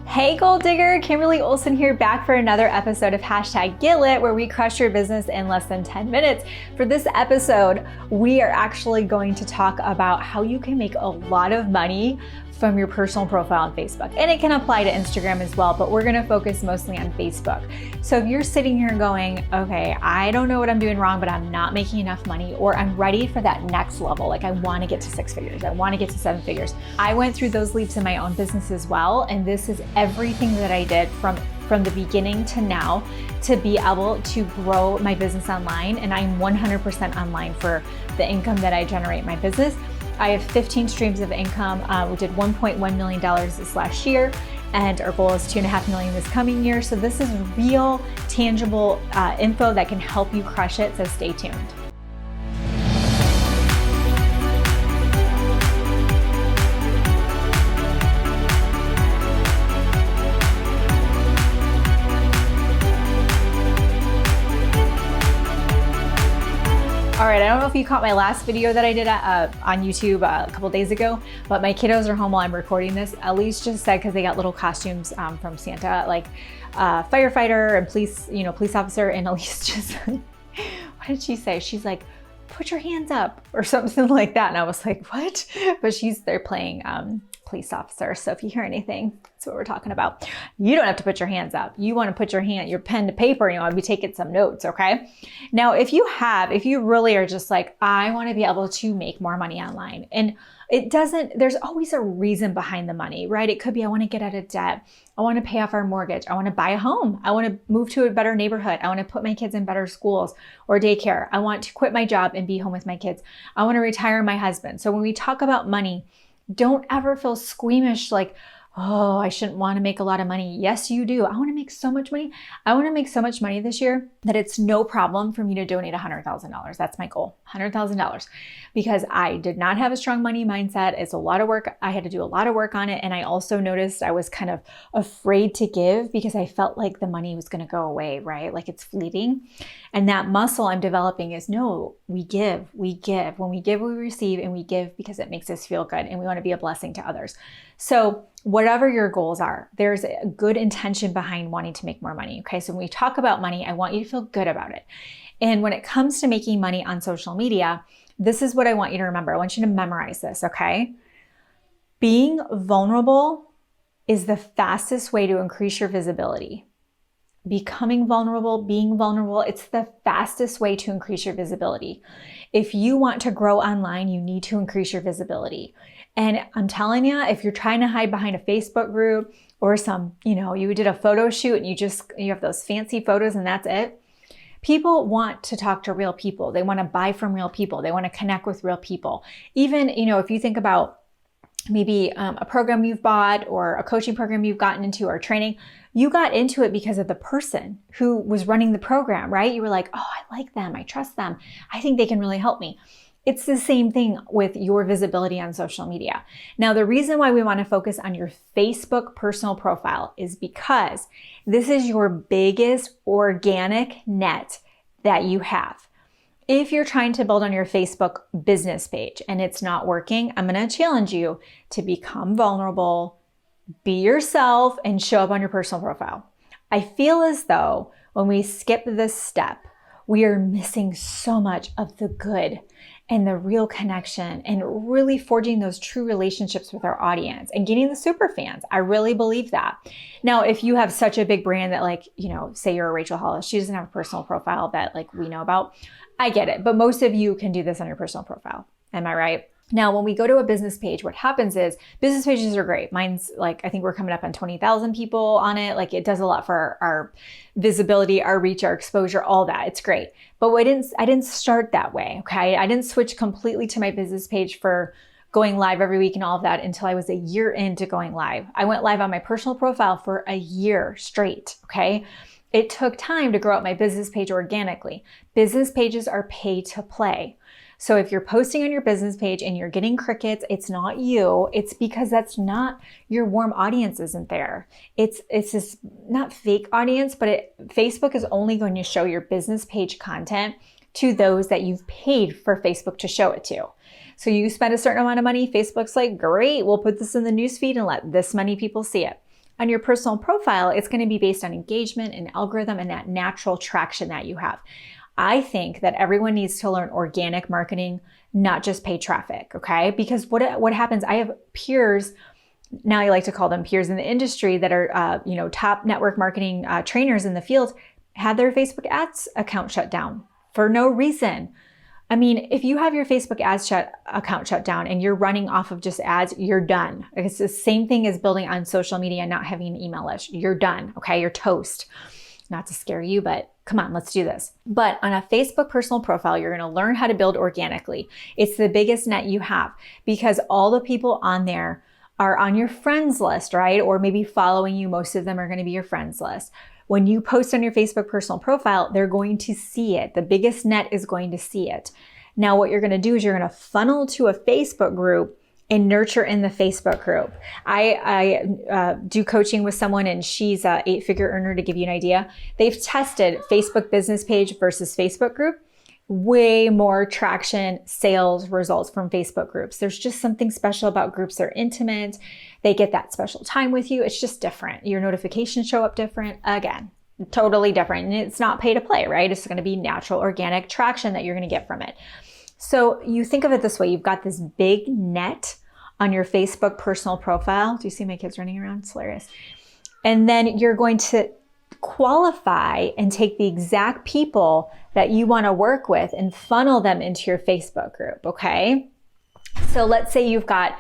Hey Goal Digger, Kimberly Olson here, back for another episode of #GetLit, where we crush your business in less than 10 minutes. For this episode, we are actually going to talk about how you can make a lot of money from your personal profile on Facebook. And it can apply to Instagram as well, but we're gonna focus mostly on Facebook. So if you're sitting here going, okay, I don't know what I'm doing wrong, but I'm not making enough money, or I'm ready for that next level, like I wanna get to 6 figures, I wanna get to 7 figures. I went through those leaps in my own business as well, and this is everything that I did from the beginning to now to be able to grow my business online, and I'm 100% online for the income that I generate in my business. I have 15 streams of income. We did $1.1 million this last year, and our goal is $2.5 million this coming year. So this is real, tangible info that can help you crush it, so stay tuned. All right, I don't know if you caught my last video that I did on YouTube a couple days ago, but my kiddos are home while I'm recording this. Elise just said, because they got little costumes from Santa, like firefighter and police officer, and Elise just, what did she say? She's like, put your hands up or something like that. And I was like, what? But they're playing police officer. So if you hear anything, that's what we're talking about. You don't have to put your hands up. You want to put your pen to paper, and you want to be taking some notes, okay? Now, if you really are just like, I want to be able to make more money online, and there's always a reason behind the money, right? It could be, I want to get out of debt. I want to pay off our mortgage. I want to buy a home. I want to move to a better neighborhood. I want to put my kids in better schools or daycare. I want to quit my job and be home with my kids. I want to retire my husband. So when we talk about money, don't ever feel squeamish like, oh, I shouldn't want to make a lot of money. Yes, you do. I want to make so much money. I want to make so much money this year that it's no problem for me to donate $100,000. That's my goal, $100,000. Because I did not have a strong money mindset. It's a lot of work. I had to do a lot of work on it. And I also noticed I was kind of afraid to give because I felt like the money was going to go away, right? Like it's fleeting. And that muscle I'm developing is, no, we give. When we give, we receive, and we give because it makes us feel good and we want to be a blessing to others. So whatever your goals are, there's a good intention behind wanting to make more money. Okay. So when we talk about money, I want you to feel good about it. And when it comes to making money on social media, this is what I want you to remember. I want you to memorize this. Okay. Being vulnerable is the fastest way to increase your visibility. Becoming vulnerable, being vulnerable, it's the fastest way to increase your visibility. If you want to grow online, you need to increase your visibility. And I'm telling you, if you're trying to hide behind a Facebook group or you did a photo shoot and you have those fancy photos and that's it. People want to talk to real people. They want to buy from real people. They want to connect with real people. Even, if you think about maybe a program you've bought or a coaching program you've gotten into or training, you got into it because of the person who was running the program, right? You were like, oh, I like them. I trust them. I think they can really help me. It's the same thing with your visibility on social media. Now, the reason why we want to focus on your Facebook personal profile is because this is your biggest organic net that you have. If you're trying to build on your Facebook business page and it's not working, I'm going to challenge you to become vulnerable, be yourself, and show up on your personal profile. I feel as though when we skip this step, we are missing so much of the good and the real connection and really forging those true relationships with our audience and getting the super fans. I really believe that. Now, if you have such a big brand that say you're a Rachel Hollis, she doesn't have a personal profile that we know about. I get it, but most of you can do this on your personal profile. Am I right? Now, when we go to a business page, what happens is business pages are great. Mine's I think we're coming up on 20,000 people on it. It does a lot for our visibility, our reach, our exposure, all that. It's great. But I didn't start that way. Okay. I didn't switch completely to my business page for going live every week and all of that until I was a year into going live. I went live on my personal profile for a year straight. Okay. It took time to grow out my business page organically. Business pages are pay to play. So if you're posting on your business page and you're getting crickets, it's not you. It's because that's not your warm audience isn't there. It's this not fake audience, but Facebook is only going to show your business page content to those that you've paid for Facebook to show it to. So you spend a certain amount of money, Facebook's like, great, we'll put this in the newsfeed and let this many people see it. On your personal profile, it's going to be based on engagement and algorithm and that natural traction that you have. I think that everyone needs to learn organic marketing, not just paid traffic, okay? Because what happens, I have peers, now I like to call them peers in the industry that are, top network marketing trainers in the field, had their Facebook ads account shut down for no reason. I mean, if you have your Facebook ads account shut down and you're running off of just ads, you're done. It's the same thing as building on social media and not having an email list. You're done, okay? You're toast. Not to scare you, but come on, let's do this. But on a Facebook personal profile, you're gonna learn how to build organically. It's the biggest net you have because all the people on there are on your friends list, right? Or maybe following you. Most of them are gonna be your friends list. When you post on your Facebook personal profile, they're going to see it. The biggest net is going to see it. Now, what you're going to do is you're going to funnel to a Facebook group and nurture in the Facebook group. I do coaching with someone and she's an 8-figure earner. To give you an idea, they've tested Facebook business page versus Facebook group. Way more traction, sales results from Facebook groups. There's just something special about groups. They're intimate. They get that special time with you. It's just different. Your notifications show up different. Again, totally different. And it's not pay to play, right? It's going to be natural, organic traction that you're going to get from it. So you think of it this way. You've got this big net on your Facebook personal profile. Do you see my kids running around? It's hilarious. And then you're going to qualify and take the exact people that you want to work with and funnel them into your Facebook group, okay? So let's say you've got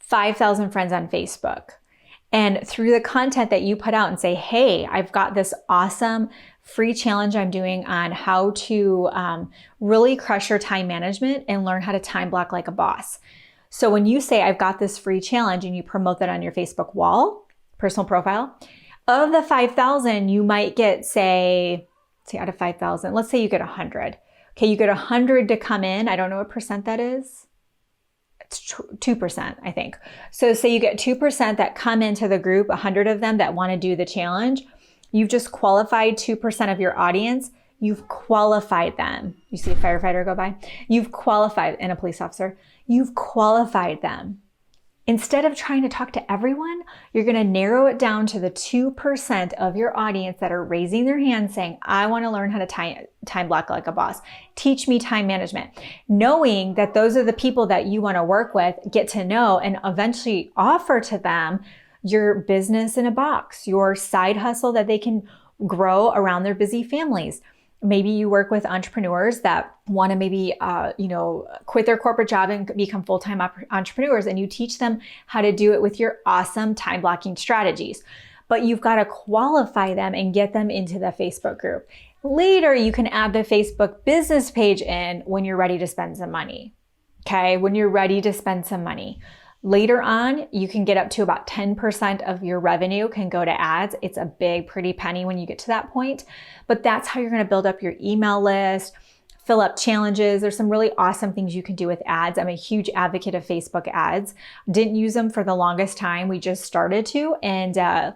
5,000 friends on Facebook, and through the content that you put out and say, hey, I've got this awesome free challenge I'm doing on how to really crush your time management and learn how to time block like a boss. So when you say, I've got this free challenge and you promote that on your Facebook wall, personal profile, of the 5,000, you might get, say out of 5,000, let's say you get 100. Okay, you get 100 to come in. I don't know what percent that is. It's 2%, I think. So say you get 2% that come into the group, 100 of them that want to do the challenge. You've just qualified 2% of your audience. You've qualified them. You see a firefighter go by? You've qualified, and a police officer. You've qualified them. Instead of trying to talk to everyone, you're going to narrow it down to the 2% of your audience that are raising their hand saying, I want to learn how to time block like a boss. Teach me time management. Knowing that those are the people that you want to work with, get to know, and eventually offer to them your business in a box, your side hustle that they can grow around their busy families. Maybe you work with entrepreneurs that want to maybe, quit their corporate job and become full-time entrepreneurs, and you teach them how to do it with your awesome time blocking strategies. But you've got to qualify them and get them into the Facebook group. Later, you can add the Facebook business page in when you're ready to spend some money. Okay, when you're ready to spend some money. Later on, you can get up to about 10% of your revenue can go to ads. It's a big, pretty penny when you get to that point, but that's how you're going to build up your email list, fill up challenges. There's some really awesome things you can do with ads. I'm a huge advocate of Facebook ads. Didn't use them for the longest time. We just started to, and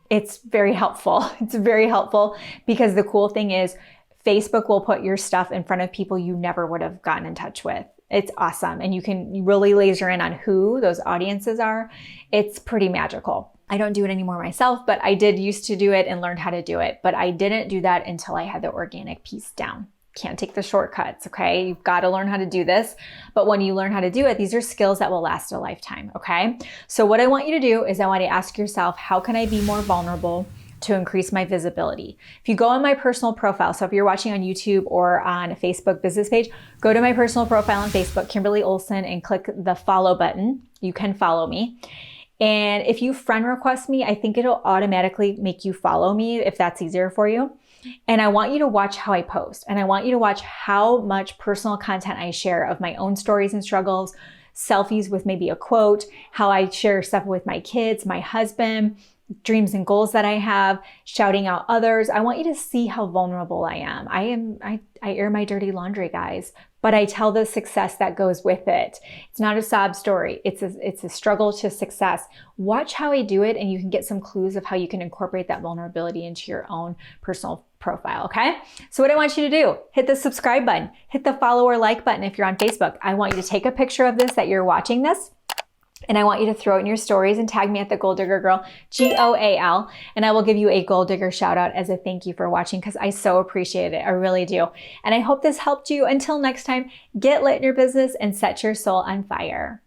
it's very helpful. It's very helpful because the cool thing is Facebook will put your stuff in front of people you never would have gotten in touch with. It's awesome. And you can really laser in on who those audiences are. It's pretty magical. I don't do it anymore myself, but I did used to do it and learned how to do it. But I didn't do that until I had the organic piece down. Can't take the shortcuts, okay? You've got to learn how to do this. But when you learn how to do it, these are skills that will last a lifetime, okay? So what I want you to do is I want you to ask yourself, how can I be more vulnerable to increase my visibility? If you go on my personal profile, so if you're watching on YouTube or on a Facebook business page, go to my personal profile on Facebook, Kimberly Olson, and click the follow button. You can follow me. And if you friend request me, I think it'll automatically make you follow me if that's easier for you. And I want you to watch how I post. And I want you to watch how much personal content I share of my own stories and struggles, selfies with maybe a quote, how I share stuff with my kids, my husband, dreams and goals that I have, shouting out others. I want you to see how vulnerable I am. I air my dirty laundry, guys, but I tell the success that goes with it. It's not a sob story. It's a struggle to success. Watch how I do it, and you can get some clues of how you can incorporate that vulnerability into your own personal profile, okay? So what I want you to do, hit the subscribe button, hit the follow or like button if you're on Facebook. I want you to take a picture of this that you're watching this, And I want you to throw it in your stories and tag me at the Goal Digger Girl, GOAL, and I will give you a Goal Digger shout out as a thank you for watching because I so appreciate it. I really do. And I hope this helped you. Until next time, get lit in your business and set your soul on fire.